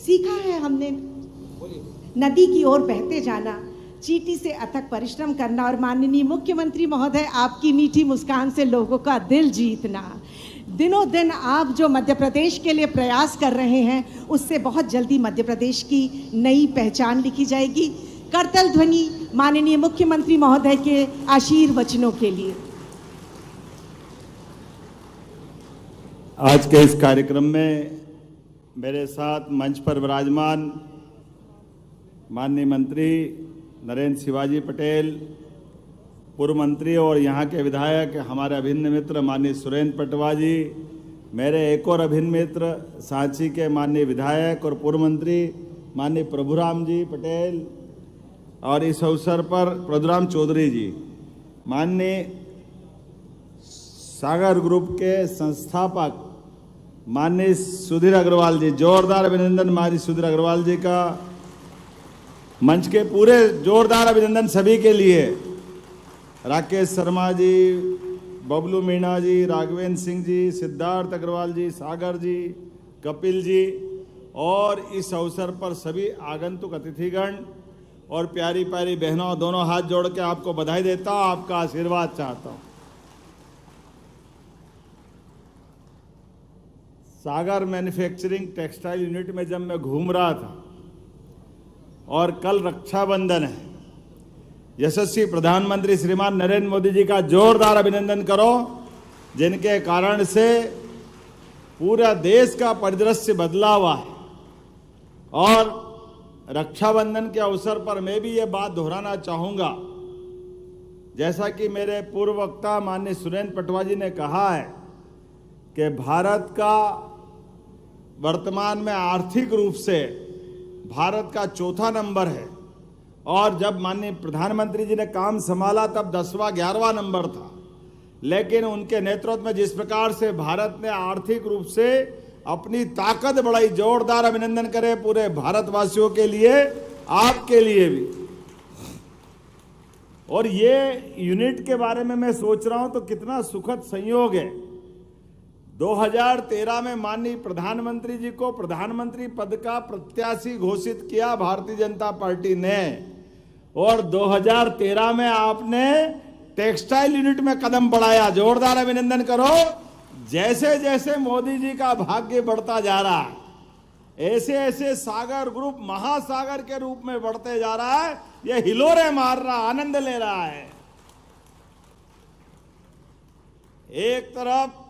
सीखा है हमने नदी की ओर बहते जाना, चींटी से अथक परिश्रम करना और माननीय मुख्यमंत्री महोदय आपकी मीठी मुस्कान से लोगों का दिल जीतना। दिनों दिन आप जो मध्य प्रदेश के लिए प्रयास कर रहे हैं उससे बहुत जल्दी मध्य प्रदेश की नई पहचान लिखी जाएगी। करतल ध्वनि माननीय मुख्यमंत्री महोदय के आशीर्वचनों के लिए। आज के इस कार्यक्रम में मेरे साथ मंच पर विराजमान माननीय मंत्री नरेंद्र शिवाजी पटेल, पूर्व मंत्री और यहाँ के विधायक हमारे अभिन्न मित्र माननीय सुरेंद्र पटवा जी, मेरे एक और अभिन्न मित्र सांची के माननीय विधायक और पूर्व मंत्री माननीय प्रभुराम जी पटेल, और इस अवसर पर प्रभुराम चौधरी जी, माननीय सागर ग्रुप के संस्थापक माननीय सुधीर अग्रवाल जी, जोरदार अभिनंदन माननीय सुधीर अग्रवाल जी का। मंच के पूरे जोरदार अभिनंदन सभी के लिए। राकेश शर्मा जी, बबलू मीणा जी, राघवेंद्र सिंह जी, सिद्धार्थ अग्रवाल जी, सागर जी, कपिल जी और इस अवसर पर सभी आगंतुक अतिथिगण और प्यारी प्यारी बहनों, दोनों हाथ जोड़ के आपको बधाई देता हूँ, आपका आशीर्वाद चाहता हूँ। सागर मैन्युफैक्चरिंग टेक्सटाइल यूनिट में जब मैं घूम रहा था और कल रक्षाबंधन है, यशस्वी प्रधानमंत्री श्रीमान नरेंद्र मोदी जी का जोरदार अभिनंदन करो, जिनके कारण से पूरा देश का परिदृश्य बदला हुआ है। और रक्षाबंधन के अवसर पर मैं भी ये बात दोहराना चाहूँगा, जैसा कि मेरे पूर्व वक्ता माननीय सुरेंद्र पटवा जी ने कहा है कि भारत का वर्तमान में आर्थिक रूप से भारत का चौथा नंबर है, और जब माननीय प्रधानमंत्री जी ने काम संभाला तब 10वां 11वां नंबर था। लेकिन उनके नेतृत्व में जिस प्रकार से भारत ने आर्थिक रूप से अपनी ताकत बढ़ाई, जोरदार अभिनंदन करें पूरे भारतवासियों के लिए, आपके लिए भी। और ये यूनिट के बारे में मैं सोच रहा हूं तो कितना सुखद संयोग है। 2013 में माननीय प्रधानमंत्री जी को प्रधानमंत्री पद का प्रत्याशी घोषित किया भारतीय जनता पार्टी ने, और 2013 में आपने टेक्सटाइल यूनिट में कदम बढ़ाया। जोरदार अभिनंदन करो। जैसे जैसे मोदी जी का भाग्य बढ़ता जा रहा है, ऐसे ऐसे सागर ग्रुप महासागर के रूप में बढ़ते जा रहा है। ये हिलोरे मार रहा, आनंद ले रहा है। एक तरफ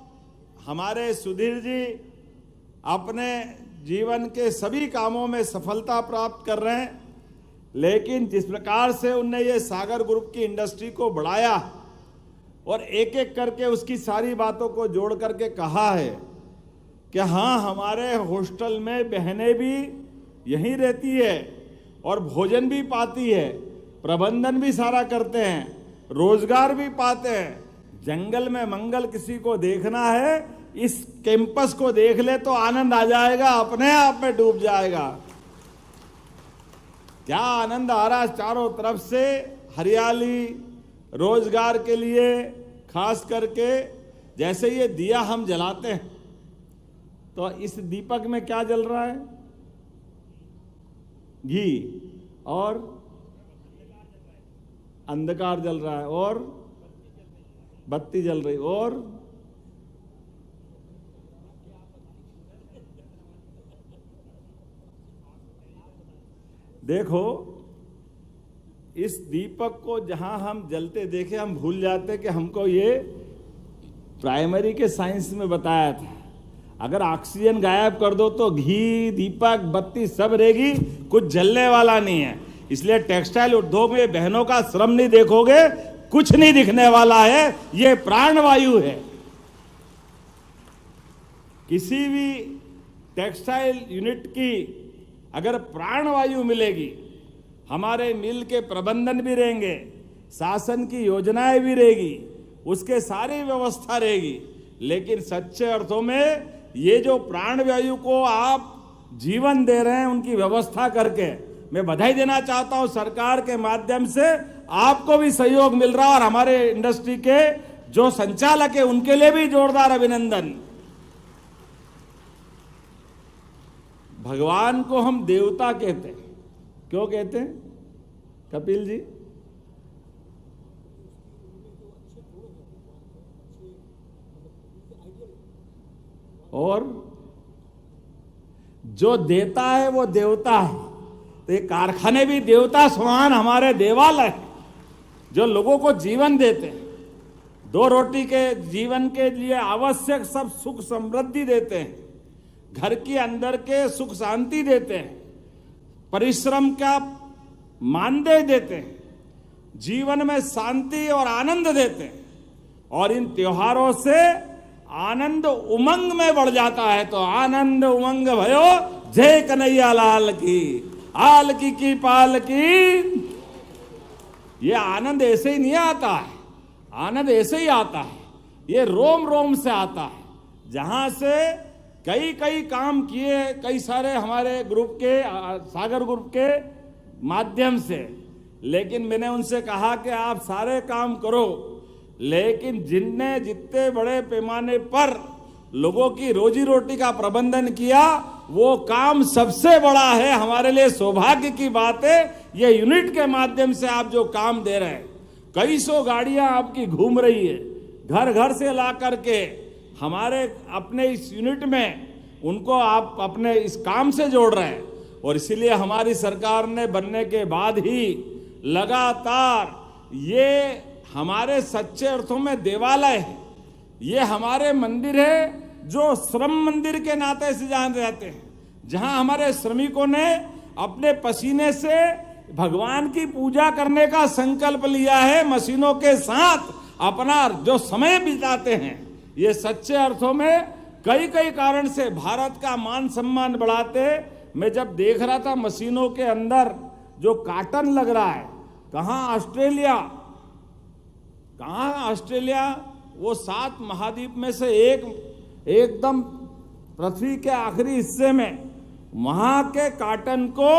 हमारे सुधीर जी अपने जीवन के सभी कामों में सफलता प्राप्त कर रहे हैं, लेकिन जिस प्रकार से उनने ये सागर ग्रुप की इंडस्ट्री को बढ़ाया और एक एक करके उसकी सारी बातों को जोड़ करके कहा है कि हाँ, हमारे हॉस्टल में बहनें भी यहीं रहती है और भोजन भी पाती है, प्रबंधन भी सारा करते हैं, रोजगार भी पाते हैं। जंगल में मंगल किसी को देखना है, इस कैंपस को देख ले तो आनंद आ जाएगा, अपने आप में डूब जाएगा। क्या आनंद आ रहा है। चारों तरफ से हरियाली, रोजगार के लिए खास करके जैसे ये दिया हम जलाते हैं, तो इस दीपक में क्या जल रहा है? घी और अंधकार जल रहा है और बत्ती जल रही, और देखो, इस दीपक को जहां हम जलते देखे हम भूल जाते कि हमको ये प्राइमरी के साइंस में बताया था। अगर ऑक्सीजन गायब कर दो तो घी, दीपक, बत्ती सब रहेगी, कुछ जलने वाला नहीं है। इसलिए टेक्सटाइल उद्योग में बहनों का श्रम नहीं देखोगे, कुछ नहीं दिखने वाला है। ये प्राणवायु है। किसी भी टेक्सटाइल यूनिट की अगर प्राणवायु मिलेगी, हमारे मिल के प्रबंधन भी रहेंगे, शासन की योजनाएं भी रहेगी, उसके सारी व्यवस्था रहेगी। लेकिन सच्चे अर्थों में ये जो प्राणवायु को आप जीवन दे रहे हैं, उनकी व्यवस्था करके, मैं बधाई देना चाहता हूं। सरकार के माध्यम से आपको भी सहयोग मिल रहा है और हमारे इंडस्ट्री के जो संचालक है उनके लिए भी जोरदार अभिनंदन। भगवान को हम देवता कहते हैं। क्यों कहते हैं कपिल जी? और जो देता है वो देवता है। तो ये कारखाने भी देवता समान हमारे देवालय है, जो लोगों को जीवन देते हैं, दो रोटी के जीवन के लिए आवश्यक सब सुख समृद्धि देते हैं, घर के अंदर के सुख शांति देते हैं, परिश्रम का मानदेय देते हैं, जीवन में शांति और आनंद देते हैं। और इन त्योहारों से आनंद उमंग में बढ़ जाता है। तो आनंद उमंग भयो जय कन्हैया लाल की, आल की पाल की। ये आनंद ऐसे ही नहीं आता है, आनंद ऐसे ही आता है, ये रोम रोम से आता है। जहां से कई कई काम किए कई सारे हमारे ग्रुप के, सागर ग्रुप के माध्यम से, लेकिन मैंने उनसे कहा कि आप सारे काम करो, लेकिन जिनने जितने बड़े पैमाने पर लोगों की रोजी रोटी का प्रबंधन किया वो काम सबसे बड़ा है। हमारे लिए सौभाग्य की बात है ये यूनिट के माध्यम से आप जो काम दे रहे हैं। कई सौ गाड़ियां आपकी घूम रही है, घर घर से ला करके हमारे अपने इस यूनिट में उनको आप अपने इस काम से जोड़ रहे हैं। और इसीलिए हमारी सरकार ने बनने के बाद ही लगातार ये हमारे सच्चे अर्थों में देवालय है, ये हमारे मंदिर है जो श्रम मंदिर के नाते से जाने जाते हैं, जहां हमारे श्रमिकों ने अपने पसीने से भगवान की पूजा करने का संकल्प लिया है, मशीनों के साथ अपना जो समय बिताते हैं। ये सच्चे अर्थों में कई कई कारण से भारत का मान सम्मान बढ़ाते। मैं जब देख रहा था मशीनों के अंदर जो काटन लग रहा है, कहाँ ऑस्ट्रेलिया, वो 7 महाद्वीप में से एकदम पृथ्वी के आखिरी हिस्से में, वहां के काटन को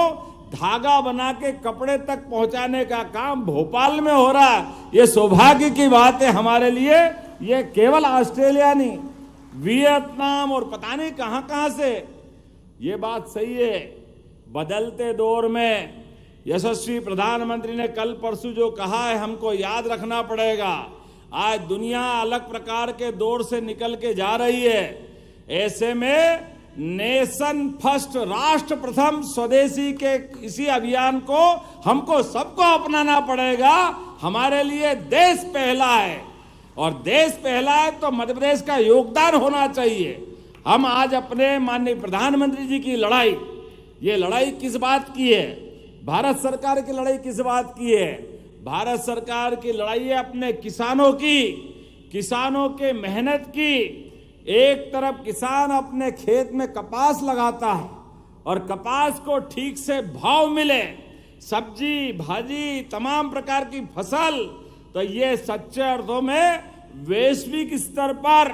धागा बना के कपड़े तक पहुंचाने का काम भोपाल में हो रहा है। ये सौभाग्य की बात है हमारे लिए। ये केवल ऑस्ट्रेलिया नहीं, वियतनाम और पता नहीं कहां कहां से। ये बात सही है, बदलते दौर में यशस्वी प्रधानमंत्री ने कल परसों जो कहा है हमको याद रखना पड़ेगा। आज दुनिया अलग प्रकार के दौर से निकल के जा रही है। ऐसे में नेशन फर्स्ट, राष्ट्र प्रथम, स्वदेशी के इसी अभियान को हमको सबको अपनाना पड़ेगा। हमारे लिए देश पहला है, और देश पहला है तो मध्य प्रदेश का योगदान होना चाहिए। हम आज अपने माननीय प्रधानमंत्री जी की लड़ाई, ये लड़ाई किस बात की है? भारत सरकार की लड़ाई किस बात की है? भारत सरकार की लड़ाई है अपने किसानों की, किसानों के मेहनत की। एक तरफ किसान अपने खेत में कपास लगाता है और कपास को ठीक से भाव मिले, सब्जी भाजी तमाम प्रकार की फसल, तो ये सच्चे अर्थों में वैश्विक स्तर पर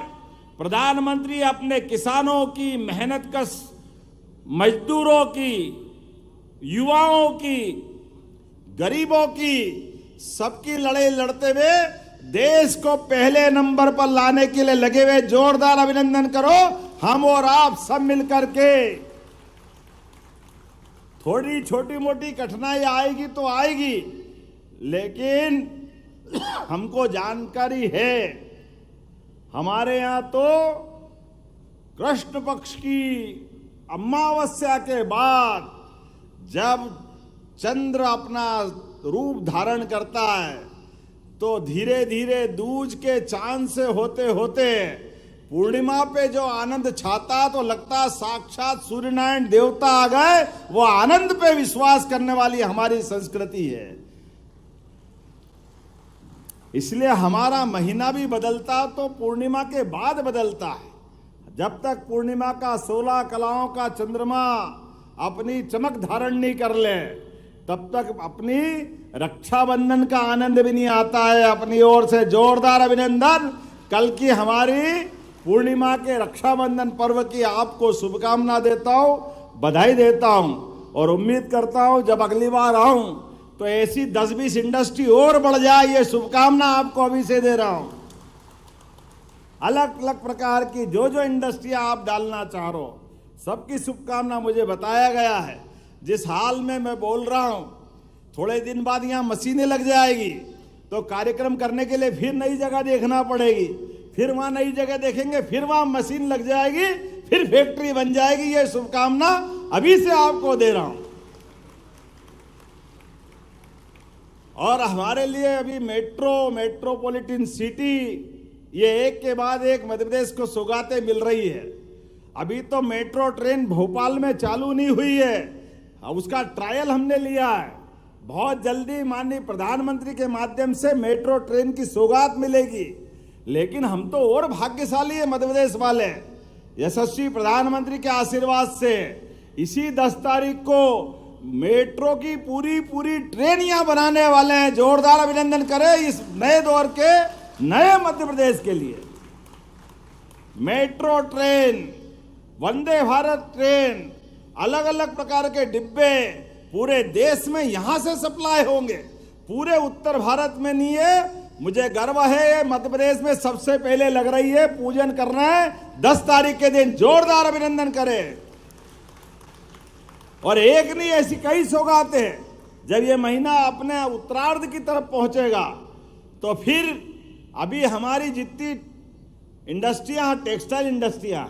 प्रधानमंत्री अपने किसानों की मेहनत कश मजदूरों की, युवाओं की, गरीबों की, सबकी लड़ाई लड़ते हुए देश को पहले नंबर पर लाने के लिए लगे हुए। जोरदार अभिनंदन करो हम और आप सब मिलकर के। थोड़ी छोटी मोटी कठिनाई आएगी तो आएगी, लेकिन हमको जानकारी है, हमारे यहां तो कृष्ण पक्ष की अमावस्या के बाद जब चंद्र अपना रूप धारण करता है तो धीरे धीरे दूज के चांद से होते होते पूर्णिमा पे जो आनंद छाता तो लगता साक्षात सूर्य नारायण देवता आ गए। वो आनंद पे विश्वास करने वाली हमारी संस्कृति है। इसलिए हमारा महीना भी बदलता तो पूर्णिमा के बाद बदलता है। जब तक पूर्णिमा का 16 कलाओं का चंद्रमा अपनी चमक धारण नहीं कर ले, तब तक अपनी रक्षाबंधन का आनंद भी नहीं आता है। अपनी ओर से जोरदार अभिनंदन। कल की हमारी पूर्णिमा के रक्षाबंधन पर्व की आपको शुभकामना देता हूं, बधाई देता हूं, और उम्मीद करता हूं जब अगली बार आऊं तो ऐसी 10-20 इंडस्ट्री और बढ़ जाए। ये शुभकामना आपको अभी से दे रहा हूं। अलग अलग प्रकार की जो जो इंडस्ट्री आप डालना चाह रहे हो, सबकी शुभकामना मुझे बताया गया है। जिस हाल में मैं बोल रहा हूं, थोड़े दिन बाद यहाँ मशीनें लग जाएगी, तो कार्यक्रम करने के लिए फिर नई जगह देखना पड़ेगी, फिर वहां नई जगह देखेंगे, फिर वहां मशीन लग जाएगी, फिर फैक्ट्री बन जाएगी। ये शुभकामना अभी से आपको दे रहा हूं। और हमारे लिए अभी मेट्रोपॉलिटन सिटी, ये एक के बाद एक मध्य प्रदेश को सौगातें मिल रही है। अभी तो मेट्रो ट्रेन भोपाल में चालू नहीं हुई है, उसका ट्रायल हमने लिया है। बहुत जल्दी माननीय प्रधानमंत्री के माध्यम से मेट्रो ट्रेन की सौगात मिलेगी। लेकिन हम तो और भाग्यशाली है मध्य प्रदेश वाले, यशस्वी प्रधानमंत्री के आशीर्वाद से इसी 10 तारीख को मेट्रो की पूरी ट्रेन यहां बनाने वाले हैं। जोरदार अभिनंदन करें इस नए दौर के नए मध्य प्रदेश के लिए। Metro train, Vande Bharat train, अलग अलग प्रकार के डिब्बे पूरे देश में यहां से सप्लाई होंगे, पूरे उत्तर भारत में नहीं है। मुझे गर्व है, ये मध्य प्रदेश में सबसे पहले लग रही है, पूजन करना है 10 तारीख के दिन। जोरदार अभिनंदन करें। और एक नहीं, ऐसी कई सौगातें हैं। जब ये महीना अपने उत्तरार्ध की तरफ पहुंचेगा तो फिर अभी हमारी जितनी इंडस्ट्रियां, टेक्सटाइल इंडस्ट्रियां,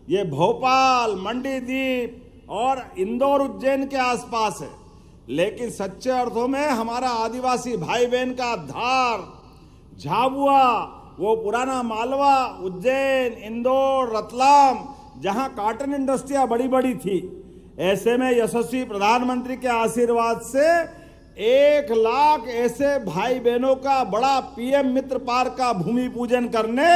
ये भोपाल, मंडीदीप और इंदौर, उज्जैन के आसपास है। लेकिन सच्चे अर्थों में हमारा आदिवासी भाई बहन का धार, झाबुआ, वो पुराना मालवा, उज्जैन, इंदौर, रतलाम, जहां कॉटन इंडस्ट्रियां बड़ी बड़ी थी, ऐसे में यशस्वी प्रधानमंत्री के आशीर्वाद से 1 लाख ऐसे भाई बहनों का बड़ा पीएम मित्र पार्क का भूमि पूजन करने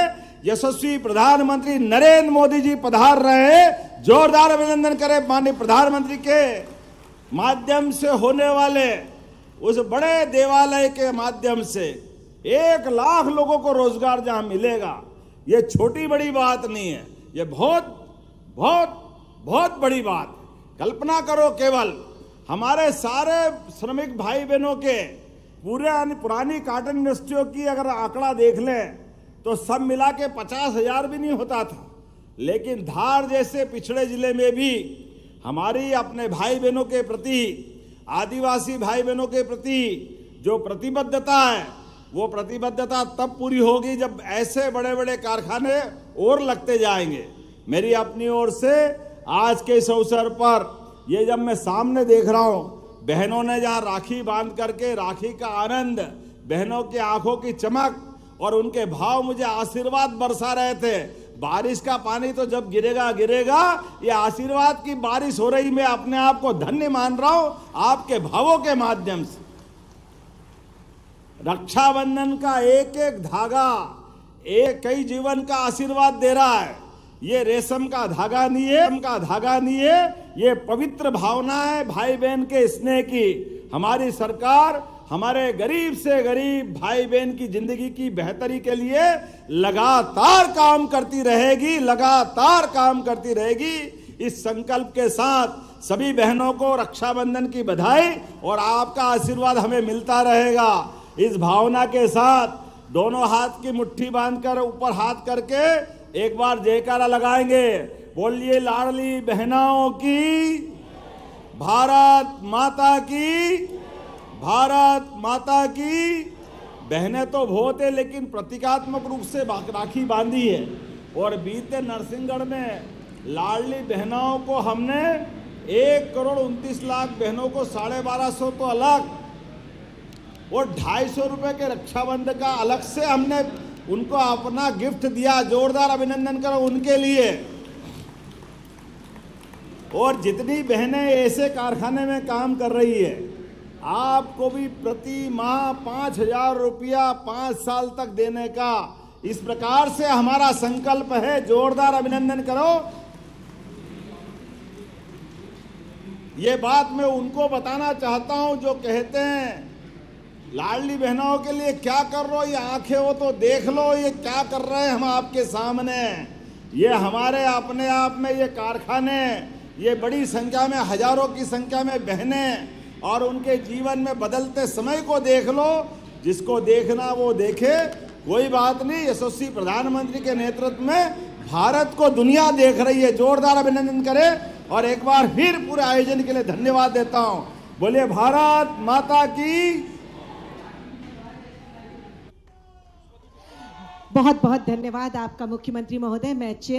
यशस्वी प्रधानमंत्री नरेंद्र मोदी जी पधार रहे हैं। जोरदार अभिनंदन करें माननीय प्रधानमंत्री के माध्यम से होने वाले उस बड़े देवालय के माध्यम से 1 लाख लोगों को रोजगार जहां मिलेगा। ये छोटी बड़ी बात नहीं है, ये बहुत बहुत बहुत बड़ी बात। कल्पना करो, केवल हमारे सारे श्रमिक भाई बहनों के पुरानी कॉटन इंडस्ट्रियों की अगर आंकड़ा देख लें तो सब मिला के 50,000 भी नहीं होता था। लेकिन धार जैसे पिछड़े जिले में भी हमारी अपने भाई बहनों के प्रति, आदिवासी भाई बहनों के प्रति जो प्रतिबद्धता है, वो प्रतिबद्धता तब पूरी होगी जब ऐसे बड़े बड़े कारखाने और लगते जाएंगे। मेरी अपनी ओर से आज के इस अवसर पर ये जब मैं सामने देख रहा हूं, बहनों ने जहां राखी बांध करके राखी का आनंद, बहनों की आंखों की चमक और उनके भाव मुझे आशीर्वाद बरसा रहे थे। बारिश का पानी तो जब गिरेगा गिरेगा, ये आशीर्वाद की बारिश हो रही। मैं अपने आप को धन्य मान रहा हूं आपके भावों के माध्यम से। रक्षाबंधन का एक एक धागा एक कई जीवन का आशीर्वाद दे रहा है। ये रेशम का धागा नहीं है, ये पवित्र भावना है भाई बहन के स्नेह की। हमारी सरकार हमारे गरीब से गरीब भाई बहन की जिंदगी की बेहतरी के लिए लगातार काम करती रहेगी। इस संकल्प के साथ सभी बहनों को रक्षाबंधन की बधाई और आपका आशीर्वाद हमें मिलता रहेगा। इस भावना के साथ दोनों हाथ की मुट्ठी बांधकर ऊपर हाथ करके एक बार जयकारा लगाएंगे। बोलिए लाडली बहनों की, भारत माता की, भारत माता की। बहनें तो बहुत है, लेकिन प्रतीकात्मक रूप से राखी बांधी है। और बीते नरसिंहगढ़ में लाडली बहनों को हमने 1,29,00,000 बहनों को 1250 तो अलग और 250 रुपए के रक्षाबंधन का अलग से हमने उनको अपना गिफ्ट दिया। जोरदार अभिनंदन करो उनके लिए। और जितनी बहनें ऐसे कारखाने में काम कर रही है, आपको भी प्रति माह 5,000 रुपया 5 साल तक देने का इस प्रकार से हमारा संकल्प है। जोरदार अभिनंदन करो। ये बात मैं उनको बताना चाहता हूं जो कहते हैं लाडली बहनों के लिए क्या कर रहे हो, ये आंखें हो तो देख लो ये क्या कर रहे हैं हम आपके सामने। ये हमारे अपने आप में ये कारखाने, ये बड़ी संख्या में, हजारों की संख्या में बहनें और उनके जीवन में बदलते समय को देख लो। जिसको देखना वो देखे, कोई बात नहीं। यशस्वी प्रधानमंत्री के नेतृत्व में भारत को दुनिया देख रही है। जोरदार अभिनंदन करें और एक बार फिर पूरे आयोजन के लिए धन्यवाद देता हूं। बोलिए भारत माता की। बहुत बहुत धन्यवाद आपका मुख्यमंत्री महोदय। मैं